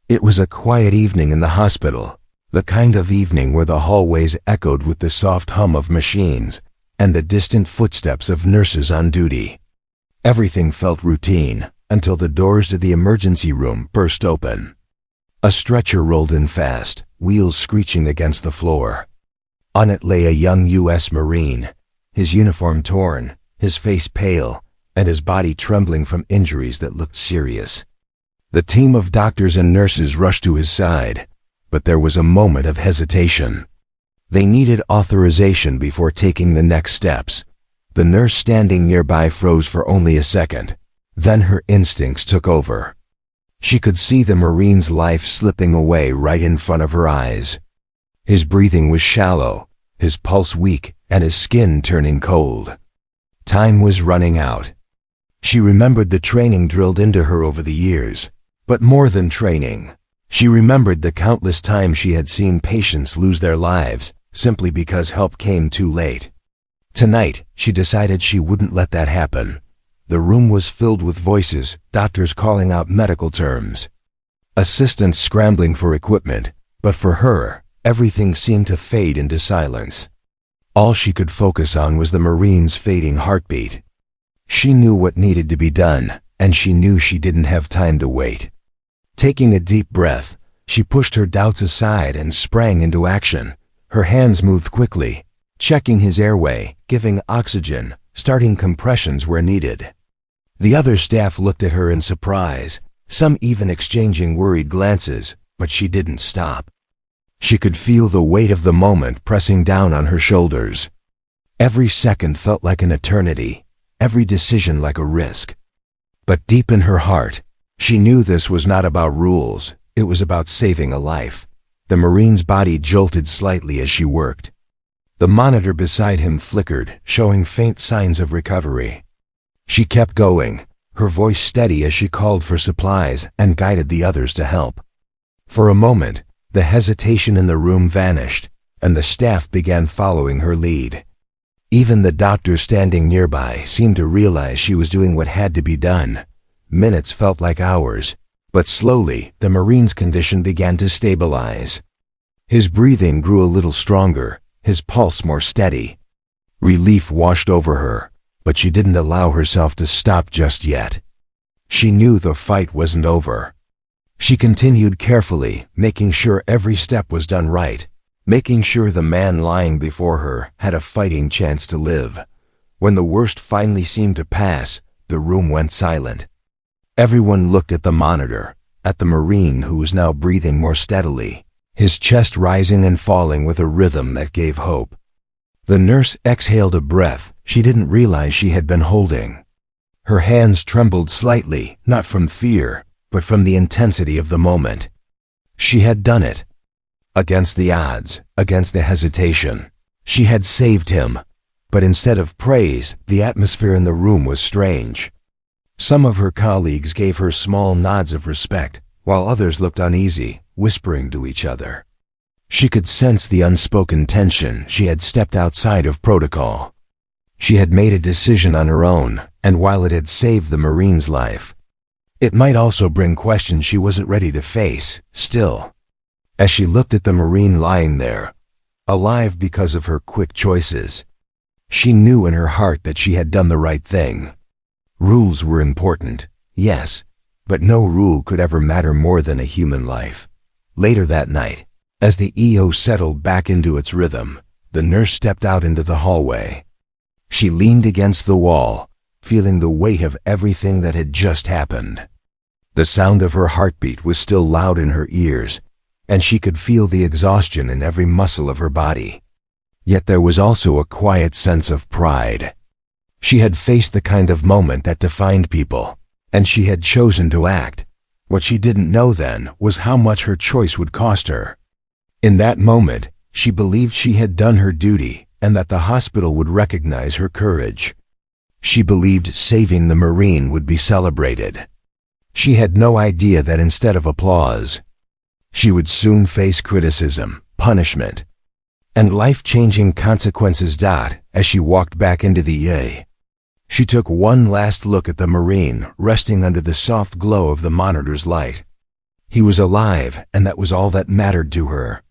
It was a quiet evening in the hospital, the kind of evening where the hallways echoed with the soft hum of machines and the distant footsteps of nurses on duty. Everything felt routine until the doors to the emergency room burst open. A stretcher rolled in fast, wheels screeching against the floor. On it lay a young U.S. Marine, his uniform torn, his face pale, and his body trembling from injuries that looked serious. The team of doctors and nurses rushed to his side, but there was a moment of hesitation. They needed authorization before taking the next steps. The nurse standing nearby froze for only a second. Then her instincts took over. She could see the Marine's life slipping away right in front of her eyes. His breathing was shallow, his pulse weak, and his skin turning cold. Time was running out. She remembered the training drilled into her over the years. But more than training, she remembered the countless times she had seen patients lose their lives simply because help came too late. Tonight, she decided she wouldn't let that happen. The room was filled with voices, doctors calling out medical terms, assistants scrambling for equipment, but for her, everything seemed to fade into silence. All she could focus on was the Marine's fading heartbeat. She knew what needed to be done, and she knew she didn't have time to wait. Taking a deep breath, she pushed her doubts aside and sprang into action. Her hands moved quickly, checking his airway, giving oxygen, starting compressions where needed. The other staff looked at her in surprise, some even exchanging worried glances, but she didn't stop. She could feel the weight of the moment pressing down on her shoulders. Every second felt like an eternity, every decision like a risk. But deep in her heart, she knew this was not about rules, it was about saving a life. The Marine's body jolted slightly as she worked. The monitor beside him flickered, showing faint signs of recovery. She kept going, her voice steady as she called for supplies and guided the others to help. For a moment, the hesitation in the room vanished, and the staff began following her lead. Even the doctor standing nearby seemed to realize she was doing what had to be done. Minutes felt like hours, but slowly the Marine's condition began to stabilize. His breathing grew a little stronger, his pulse more steady. Relief washed over her, but she didn't allow herself to stop just yet. She knew the fight wasn't over. She continued carefully, making sure every step was done right, making sure the man lying before her had a fighting chance to live. When the worst finally seemed to pass, the room went silent. Everyone looked at the monitor, at the Marine who was now breathing more steadily, his chest rising and falling with a rhythm that gave hope. The nurse exhaled a breath she didn't realize she had been holding. Her hands trembled slightly, not from fear, but from the intensity of the moment. She had done it. Against the odds, against the hesitation. She had saved him. But instead of praise, the atmosphere in the room was strange. Some of her colleagues gave her small nods of respect, while others looked uneasy, whispering to each other. She could sense the unspoken tension. She had stepped outside of protocol. She had made a decision on her own, and while it had saved the Marine's life, it might also bring questions she wasn't ready to face. Still, as she looked at the Marine lying there, alive because of her quick choices, she knew in her heart that she had done the right thing. Rules were important, yes, but no rule could ever matter more than a human life. Later that night, as the EO settled back into its rhythm, the nurse stepped out into the hallway. She leaned against the wall, feeling the weight of everything that had just happened. The sound of her heartbeat was still loud in her ears, and she could feel the exhaustion in every muscle of her body. Yet there was also a quiet sense of pride. She had faced the kind of moment that defined people, and she had chosen to act. What she didn't know then was how much her choice would cost her. In that moment, she believed she had done her duty and that the hospital would recognize her courage. She believed saving the Marine would be celebrated. She had no idea that instead of applause, she would soon face criticism, punishment, and life-changing consequences. As she walked back into the EA, she took one last look at the Marine resting under the soft glow of the monitor's light. He was alive, and that was all that mattered to her.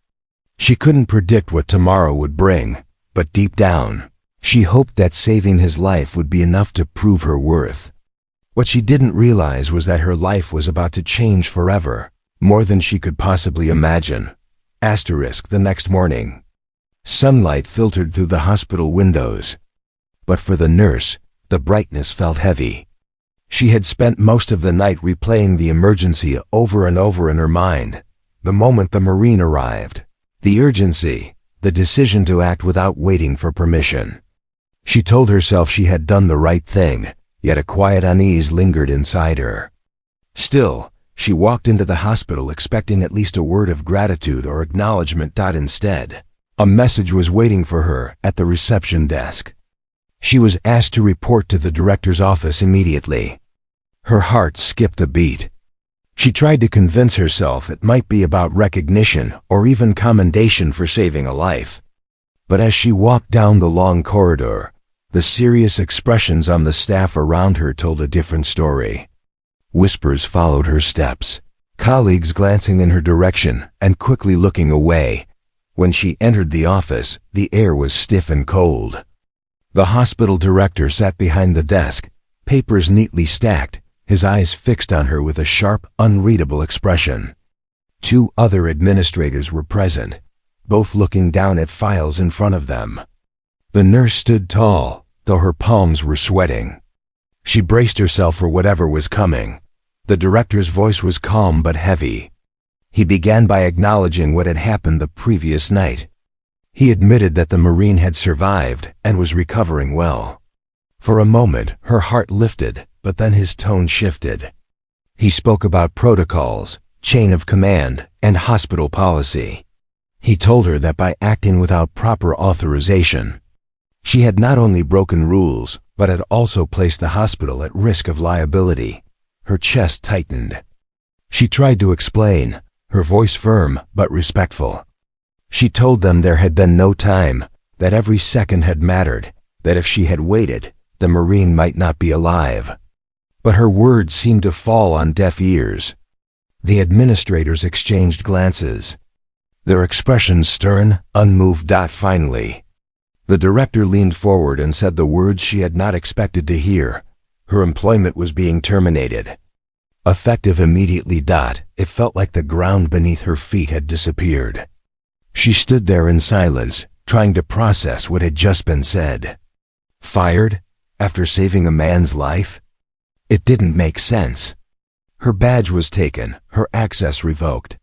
She couldn't predict what tomorrow would bring, but deep down, she hoped that saving his life would be enough to prove her worth. What she didn't realize was that her life was about to change forever, more than she could possibly imagine. The next morning. Sunlight filtered through the hospital windows. But for the nurse, the brightness felt heavy. She had spent most of the night replaying the emergency over and over in her mind. The moment the Marine arrived, the urgency, the decision to act without waiting for permission. She told herself she had done the right thing, yet a quiet unease lingered inside her. Still, she walked into the hospital expecting at least a word of gratitude or acknowledgement. Instead, a message was waiting for her at the reception desk. She was asked to report to the director's office immediately. Her heart skipped a beat. She tried to convince herself it might be about recognition or even commendation for saving a life. But as she walked down the long corridor, the serious expressions on the staff around her told a different story. Whispers followed her steps, colleagues glancing in her direction and quickly looking away. When she entered the office, the air was stiff and cold. The hospital director sat behind the desk, papers neatly stacked, his eyes fixed on her with a sharp, unreadable expression. 2 other administrators were present, both looking down at files in front of them. The nurse stood tall, though her palms were sweating. She braced herself for whatever was coming. The director's voice was calm but heavy. He began by acknowledging what had happened the previous night. He admitted that the Marine had survived and was recovering well. For a moment, her heart lifted, but then his tone shifted. He spoke about protocols, chain of command, and hospital policy. He told her that by acting without proper authorization, she had not only broken rules, but had also placed the hospital at risk of liability. Her chest tightened. She tried to explain, her voice firm but respectful. She told them there had been no time, that every second had mattered, that if she had waited, the Marine might not be alive. But her words seemed to fall on deaf ears. The administrators exchanged glances, their expressions stern, unmoved. Finally, the director leaned forward and said the words she had not expected to hear. Her employment was being terminated. Effective immediately. It felt like the ground beneath her feet had disappeared. She stood there in silence, trying to process what had just been said. Fired? After saving a man's life? It didn't make sense. Her badge was taken, her access revoked.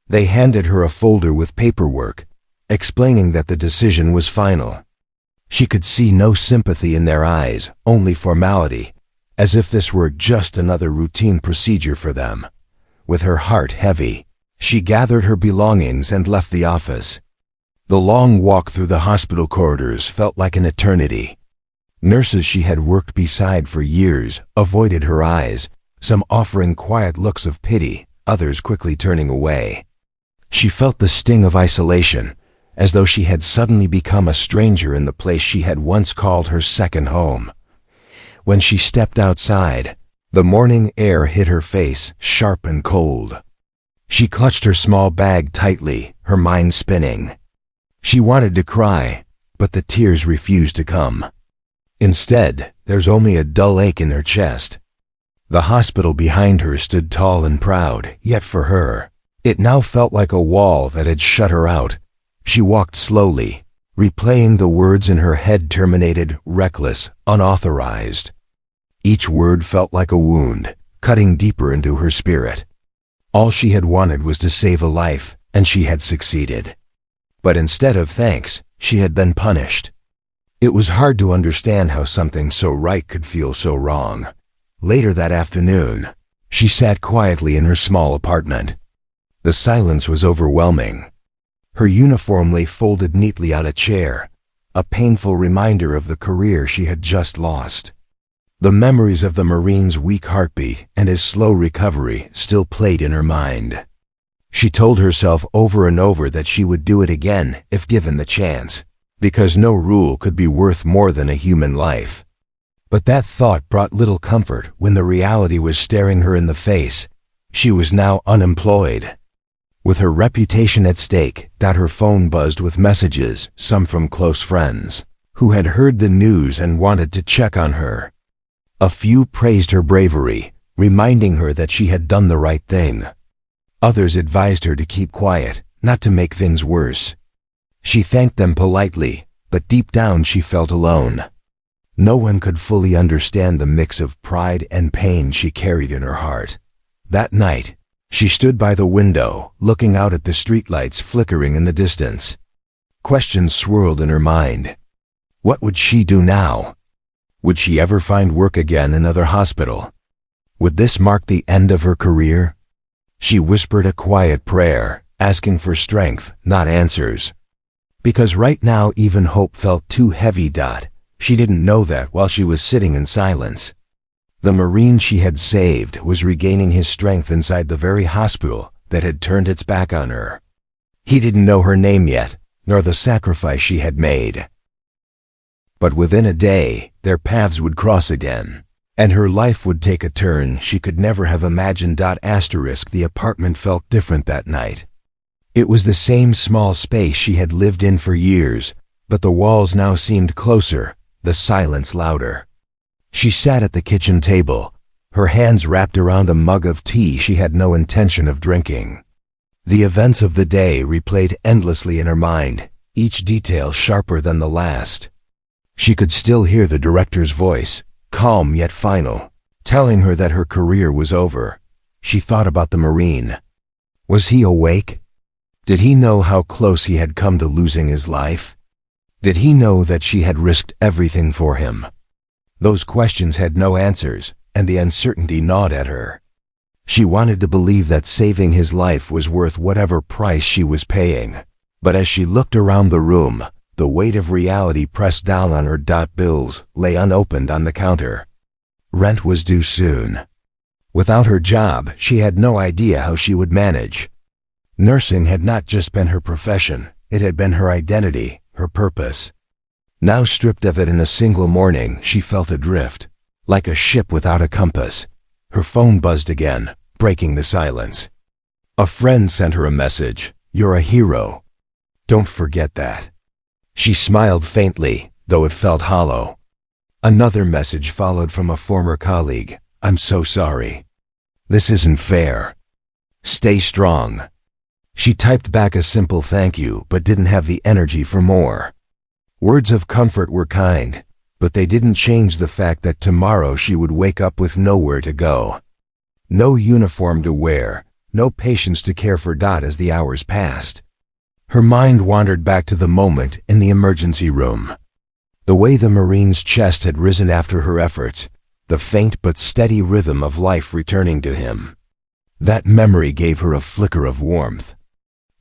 They handed her a folder with paperwork, explaining that the decision was final. She could see no sympathy in their eyes, only formality, as if this were just another routine procedure for them. With her heart heavy, she gathered her belongings and left the office. The long walk through the hospital corridors felt like an eternity. Nurses she had worked beside for years avoided her eyes, some offering quiet looks of pity, others quickly turning away. She felt the sting of isolation, as though she had suddenly become a stranger in the place she had once called her second home. When she stepped outside, the morning air hit her face, sharp and cold. She clutched her small bag tightly, her mind spinning. She wanted to cry, but the tears refused to come. Instead, there's only a dull ache in her chest. The hospital behind her stood tall and proud, yet for her, it now felt like a wall that had shut her out. She walked slowly, replaying the words in her head: terminated, reckless, unauthorized. Each word felt like a wound, cutting deeper into her spirit. All she had wanted was to save a life, and she had succeeded. But instead of thanks, she had been punished. It was hard to understand how something so right could feel so wrong. Later that afternoon, she sat quietly in her small apartment. The silence was overwhelming. Her uniform lay folded neatly on a chair, a painful reminder of the career she had just lost. The memories of the Marine's weak heartbeat and his slow recovery still played in her mind. She told herself over and over that she would do it again if given the chance, because no rule could be worth more than a human life. But that thought brought little comfort when the reality was staring her in the face. She was now unemployed. With her reputation at stake, her phone buzzed with messages, some from close friends, who had heard the news and wanted to check on her. A few praised her bravery, reminding her that she had done the right thing. Others advised her to keep quiet, not to make things worse. She thanked them politely, but deep down she felt alone. No one could fully understand the mix of pride and pain she carried in her heart. That night, she stood by the window, looking out at the streetlights flickering in the distance. Questions swirled in her mind. What would she do now? Would she ever find work again in another hospital? Would this mark the end of her career? She whispered a quiet prayer, asking for strength, not answers. Because right now even hope felt too heavy. She didn't know that while she was sitting in silence. The Marine she had saved was regaining his strength inside the very hospital that had turned its back on her. He didn't know her name yet, nor the sacrifice she had made. But within a day, their paths would cross again, and her life would take a turn she could never have imagined. The apartment felt different that night. It was the same small space she had lived in for years, but the walls now seemed closer, the silence louder. She sat at the kitchen table, her hands wrapped around a mug of tea she had no intention of drinking. The events of the day replayed endlessly in her mind, each detail sharper than the last. She could still hear the director's voice, calm yet final, telling her that her career was over. She thought about the Marine. Was he awake? Did he know how close he had come to losing his life? Did he know that she had risked everything for him? Those questions had no answers, and the uncertainty gnawed at her. She wanted to believe that saving his life was worth whatever price she was paying. But as she looked around the room, the weight of reality pressed down on her. Bills lay unopened on the counter. Rent was due soon. Without her job, she had no idea how she would manage. Nursing had not just been her profession, it had been her identity, her purpose. Now stripped of it in a single morning, she felt adrift, like a ship without a compass. Her phone buzzed again, breaking the silence. A friend sent her a message, "You're a hero. Don't forget that." She smiled faintly, though it felt hollow. Another message followed from a former colleague, "I'm so sorry. This isn't fair. Stay strong." She typed back a simple thank you, but didn't have the energy for more. Words of comfort were kind, but they didn't change the fact that tomorrow she would wake up with nowhere to go. No uniform to wear, no patients to care for. As the hours passed, her mind wandered back to the moment in the emergency room. The way the Marine's chest had risen after her efforts, the faint but steady rhythm of life returning to him. That memory gave her a flicker of warmth.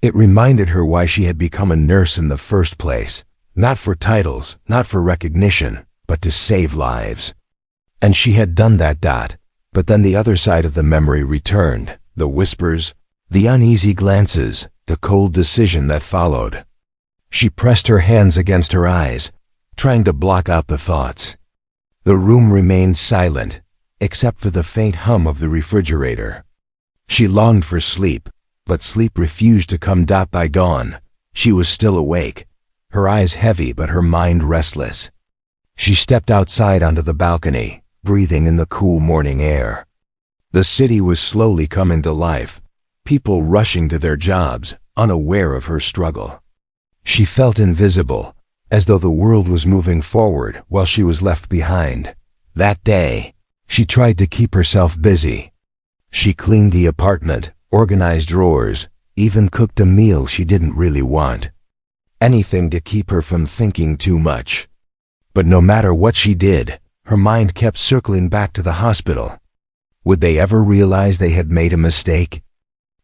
It reminded her why she had become a nurse in the first place. Not for titles, not for recognition, but to save lives. And she had done that. But then the other side of the memory returned, the whispers, the uneasy glances, the cold decision that followed. She pressed her hands against her eyes, trying to block out the thoughts. The room remained silent, except for the faint hum of the refrigerator. She longed for sleep, but sleep refused to come. By dawn, she was still awake, her eyes heavy but her mind restless. She stepped outside onto the balcony, breathing in the cool morning air. The city was slowly coming to life, people rushing to their jobs, unaware of her struggle. She felt invisible, as though the world was moving forward while she was left behind. That day, she tried to keep herself busy. She cleaned the apartment, organized drawers, even cooked a meal she didn't really want. Anything to keep her from thinking too much. But no matter what she did, her mind kept circling back to the hospital. Would they ever realize they had made a mistake?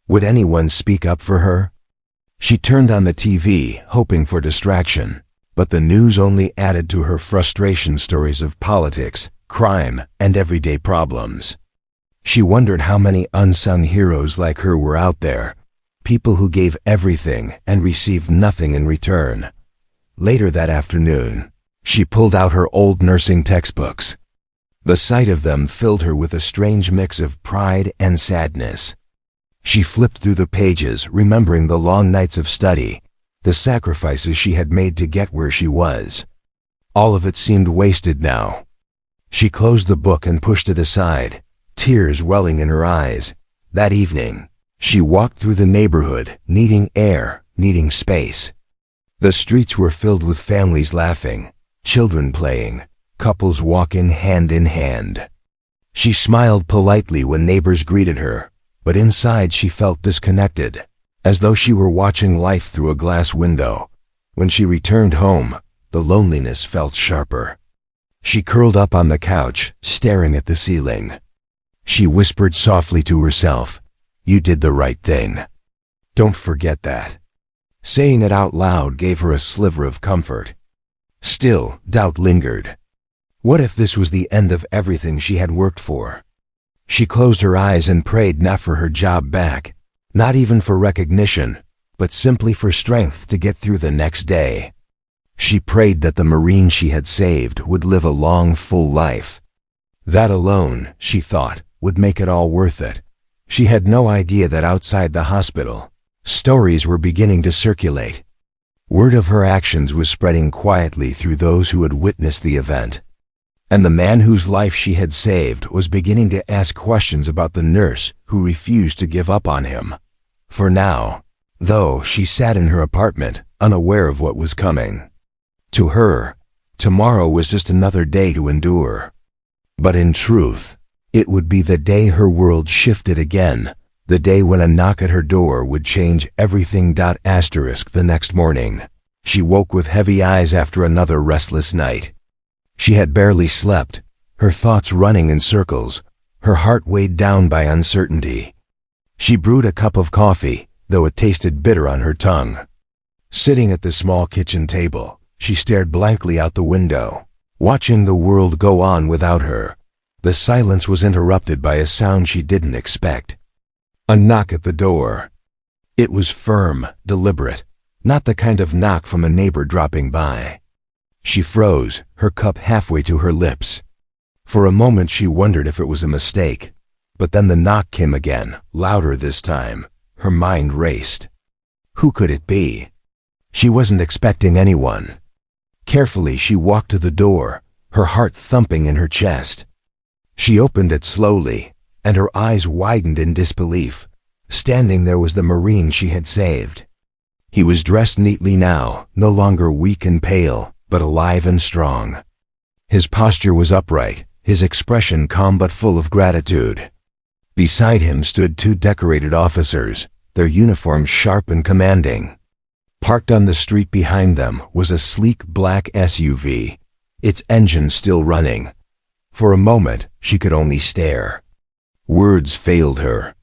Would anyone speak up for her? She turned on the TV, hoping for distraction, but the news only added to her frustration. Stories of politics, crime, and everyday problems. She wondered how many unsung heroes like her were out there, people who gave everything and received nothing in return. Later that afternoon, she pulled out her old nursing textbooks. The sight of them filled her with a strange mix of pride and sadness. She flipped through the pages, remembering the long nights of study, the sacrifices she had made to get where she was. All of it seemed wasted now. She closed the book and pushed it aside, tears welling in her eyes. That evening, she walked through the neighborhood, needing air, needing space. The streets were filled with families laughing, children playing, couples walking hand in hand. She smiled politely when neighbors greeted her, but inside she felt disconnected, as though she were watching life through a glass window. When she returned home, the loneliness felt sharper. She curled up on the couch, staring at the ceiling. She whispered softly to herself, "You did the right thing. Don't forget that." Saying it out loud gave her a sliver of comfort. Still, doubt lingered. What if this was the end of everything she had worked for? She closed her eyes and prayed not for her job back, not even for recognition, but simply for strength to get through the next day. She prayed that the Marine she had saved would live a long, full life. That alone, she thought, would make it all worth it. She had no idea that outside the hospital, stories were beginning to circulate. Word of her actions was spreading quietly through those who had witnessed the event. And the man whose life she had saved was beginning to ask questions about the nurse who refused to give up on him. For now, though, she sat in her apartment, unaware of what was coming. To her, tomorrow was just another day to endure. But in truth, it would be the day her world shifted again, the day when a knock at her door would change everything. The next morning, she woke with heavy eyes after another restless night. She had barely slept, her thoughts running in circles, her heart weighed down by uncertainty. She brewed a cup of coffee, though it tasted bitter on her tongue. Sitting at the small kitchen table, she stared blankly out the window, watching the world go on without her. The silence was interrupted by a sound she didn't expect. A knock at the door. It was firm, deliberate, not the kind of knock from a neighbor dropping by. She froze, her cup halfway to her lips. For a moment she wondered if it was a mistake, but then the knock came again, louder this time. Her mind raced. Who could it be? She wasn't expecting anyone. Carefully she walked to the door, her heart thumping in her chest. She opened it slowly, and her eyes widened in disbelief. Standing there was the Marine she had saved. He was dressed neatly now, no longer weak and pale, but alive and strong. His posture was upright, his expression calm but full of gratitude. Beside him stood two decorated officers, their uniforms sharp and commanding. Parked on the street behind them was a sleek black SUV, its engine still running. For a moment, she could only stare. Words failed her.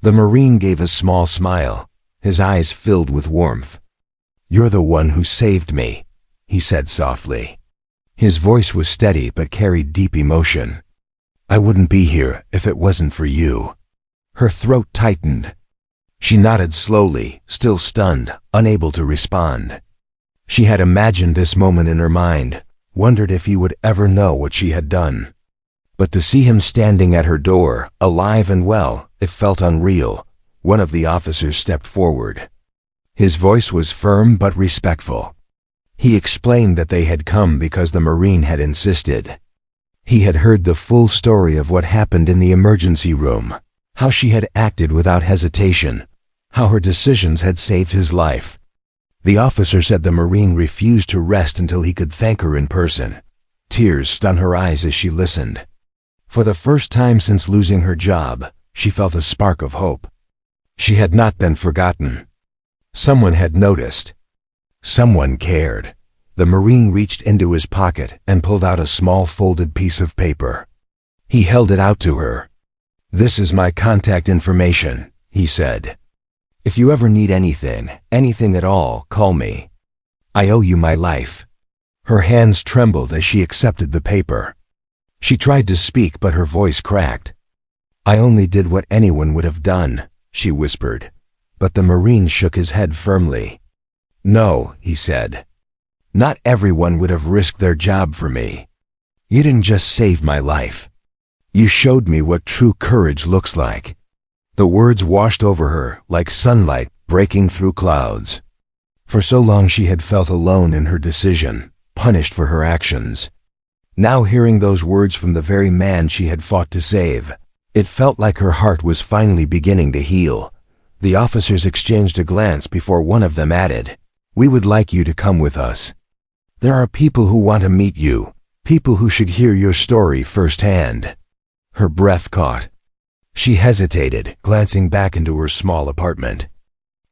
The Marine gave a small smile, his eyes filled with warmth. "You're the one who saved me," he said softly. His voice was steady but carried deep emotion. "I wouldn't be here if it wasn't for you." Her throat tightened. She nodded slowly, still stunned, unable to respond. She had imagined this moment in her mind, wondered if he would ever know what she had done. But to see him standing at her door, alive and well, it felt unreal. One of the officers stepped forward. His voice was firm but respectful. He explained that they had come because the Marine had insisted. He had heard the full story of what happened in the emergency room, how she had acted without hesitation, how her decisions had saved his life. The officer said the Marine refused to rest until he could thank her in person. Tears stung her eyes as she listened. For the first time since losing her job, she felt a spark of hope. She had not been forgotten. Someone had noticed. Someone cared. The Marine reached into his pocket and pulled out a small folded piece of paper. He held it out to her. "This is my contact information," he said. "If you ever need anything at all, call me. I owe you my life." Her hands trembled as she accepted the paper. She tried to speak, but her voice cracked. "I only did what anyone would have done," she whispered. But the Marine shook his head firmly. "No," he said. "Not everyone would have risked their job for me. You didn't just save my life. You showed me what true courage looks like." The words washed over her like sunlight breaking through clouds. For so long she had felt alone in her decision, punished for her actions. Now hearing those words from the very man she had fought to save, it felt like her heart was finally beginning to heal. The officers exchanged a glance before one of them added, "We would like you to come with us. There are people who want to meet you, people who should hear your story firsthand." Her breath caught. She hesitated, glancing back into her small apartment.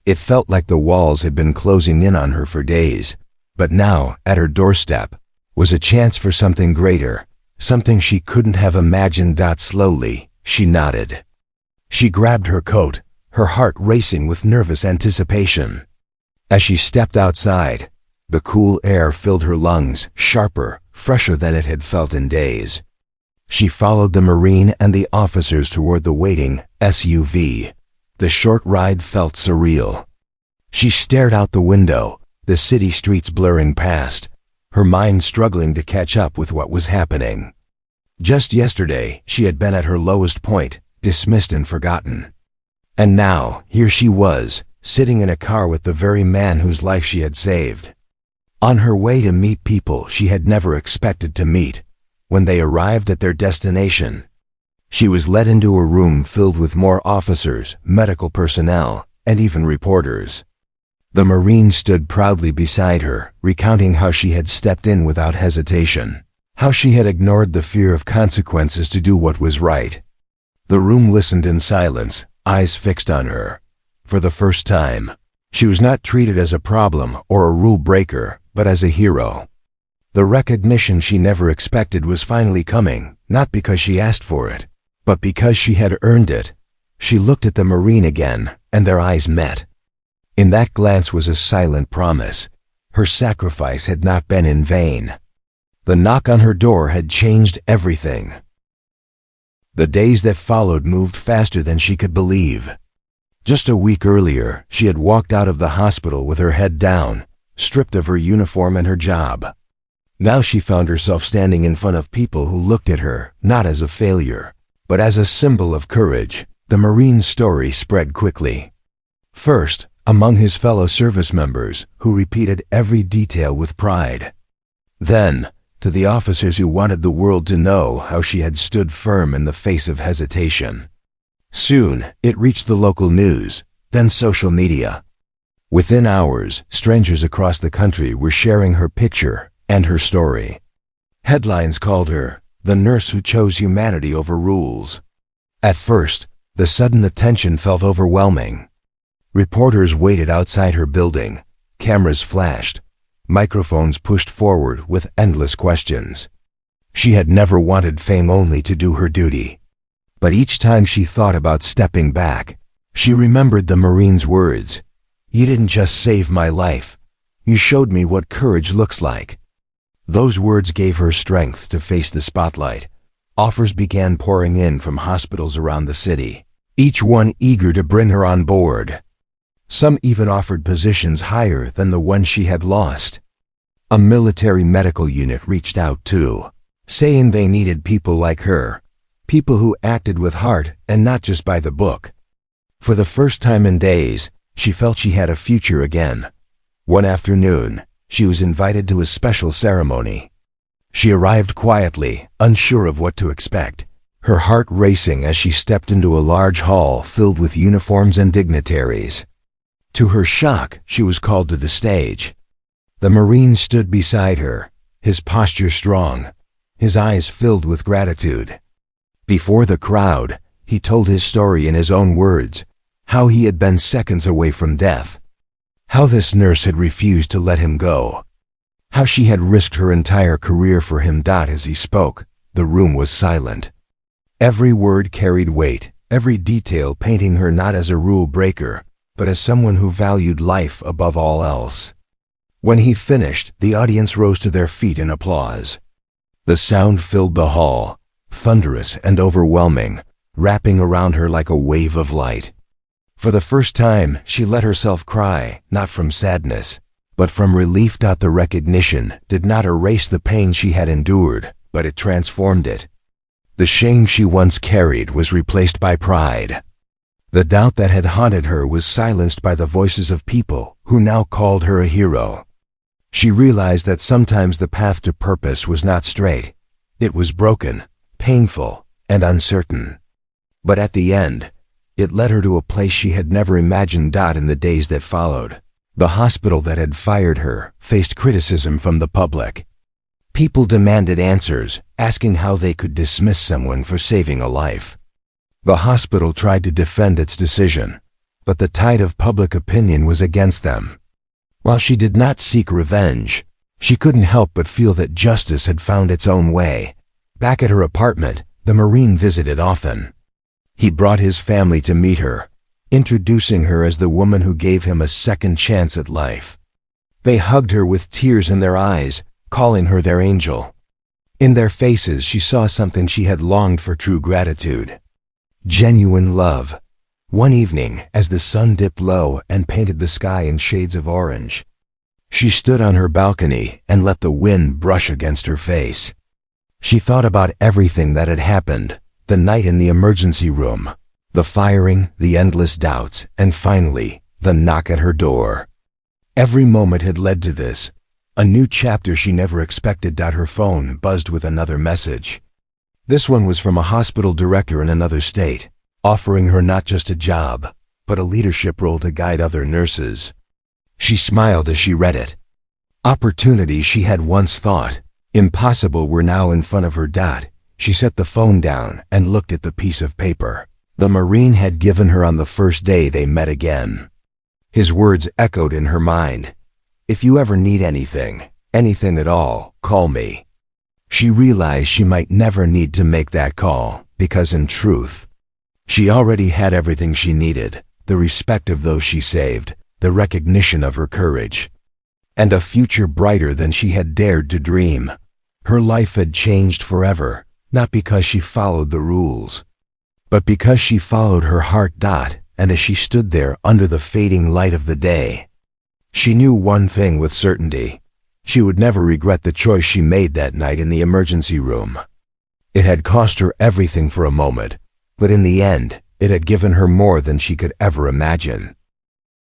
It felt like the walls had been closing in on her for days, but now, at her doorstep, was a chance for something greater, something she couldn't have imagined. Slowly, she nodded. She grabbed her coat, her heart racing with nervous anticipation. As she stepped outside, the cool air filled her lungs, sharper, fresher than it had felt in days. She followed the Marine and the officers toward the waiting SUV. The short ride felt surreal. She stared out the window, the city streets blurring past, her mind struggling to catch up with what was happening. Just yesterday, she had been at her lowest point, dismissed and forgotten. And now, here she was, sitting in a car with the very man whose life she had saved. On her way to meet people she had never expected to meet. When they arrived at their destination, she was led into a room filled with more officers, medical personnel, and even reporters. The Marine stood proudly beside her, recounting how she had stepped in without hesitation, how she had ignored the fear of consequences to do what was right. The room listened in silence, eyes fixed on her. For the first time, she was not treated as a problem or a rule breaker, but as a hero. The recognition she never expected was finally coming, not because she asked for it, but because she had earned it. She looked at the Marine again, and their eyes met. In that glance was a silent promise. Her sacrifice had not been in vain. The knock on her door had changed everything. The days that followed moved faster than she could believe. Just a week earlier, she had walked out of the hospital with her head down, stripped of her uniform and her job. Now she found herself standing in front of people who looked at her, not as a failure, but as a symbol of courage. The Marine's story spread quickly. First, among his fellow service members, who repeated every detail with pride. Then, to the officers who wanted the world to know how she had stood firm in the face of hesitation. Soon, it reached the local news, then social media. Within hours, strangers across the country were sharing her picture and her story. Headlines called her the nurse who chose humanity over rules. At first, the sudden attention felt overwhelming. Reporters waited outside her building, cameras flashed, microphones pushed forward with endless questions. She had never wanted fame, only to do her duty. But each time she thought about stepping back, she remembered the Marine's words, "You didn't just save my life, you showed me what courage looks like." Those words gave her strength to face the spotlight. Offers began pouring in from hospitals around the city, each one eager to bring her on board. Some even offered positions higher than the one she had lost. A military medical unit reached out too, saying they needed people like her, people who acted with heart and not just by the book. For the first time in days, she felt she had a future again. One afternoon, she was invited to a special ceremony. She arrived quietly, unsure of what to expect, her heart racing as she stepped into a large hall filled with uniforms and dignitaries. To her shock, she was called to the stage. The Marine stood beside her, his posture strong, his eyes filled with gratitude. Before the crowd, he told his story in his own words, how he had been seconds away from death, how this nurse had refused to let him go, how she had risked her entire career for him. As he spoke, the room was silent. Every word carried weight, every detail painting her not as a rule breaker, but as someone who valued life above all else. When he finished, the audience rose to their feet in applause. The sound filled the hall, thunderous and overwhelming, wrapping around her like a wave of light. For the first time, she let herself cry, not from sadness, but from relief. The recognition did not erase the pain she had endured, but it transformed it. The shame she once carried was replaced by pride. The doubt that had haunted her was silenced by the voices of people who now called her a hero. She realized that sometimes the path to purpose was not straight. It was broken, painful, and uncertain. But at the end, it led her to a place she had never imagined. In the days that followed, the hospital that had fired her faced criticism from the public. People demanded answers, asking how they could dismiss someone for saving a life. The hospital tried to defend its decision, but the tide of public opinion was against them. While she did not seek revenge, she couldn't help but feel that justice had found its own way. Back at her apartment, the Marine visited often. He brought his family to meet her, introducing her as the woman who gave him a second chance at life. They hugged her with tears in their eyes, calling her their angel. In their faces she saw something she had longed for: true gratitude. Genuine love. One evening, as the sun dipped low and painted the sky in shades of orange, she stood on her balcony and let the wind brush against her face. She thought about everything that had happened: the night in the emergency room, the firing, the endless doubts, and finally, the knock at her door. Every moment had led to this, a new chapter she never expected. Her phone buzzed with another message. This one was from a hospital director in another state, offering her not just a job, but a leadership role to guide other nurses. She smiled as she read it. Opportunities she had once thought impossible were now in front of her. She set the phone down and looked at the piece of paper the Marine had given her on the first day they met again. His words echoed in her mind: "If you ever need anything, anything at all, call me." She realized she might never need to make that call, because in truth, she already had everything she needed: the respect of those she saved, the recognition of her courage, and a future brighter than she had dared to dream. Her life had changed forever, not because she followed the rules, but because she followed her heart. And as she stood there under the fading light of the day, she knew one thing with certainty: she would never regret the choice she made that night in the emergency room. It had cost her everything for a moment, but in the end, it had given her more than she could ever imagine.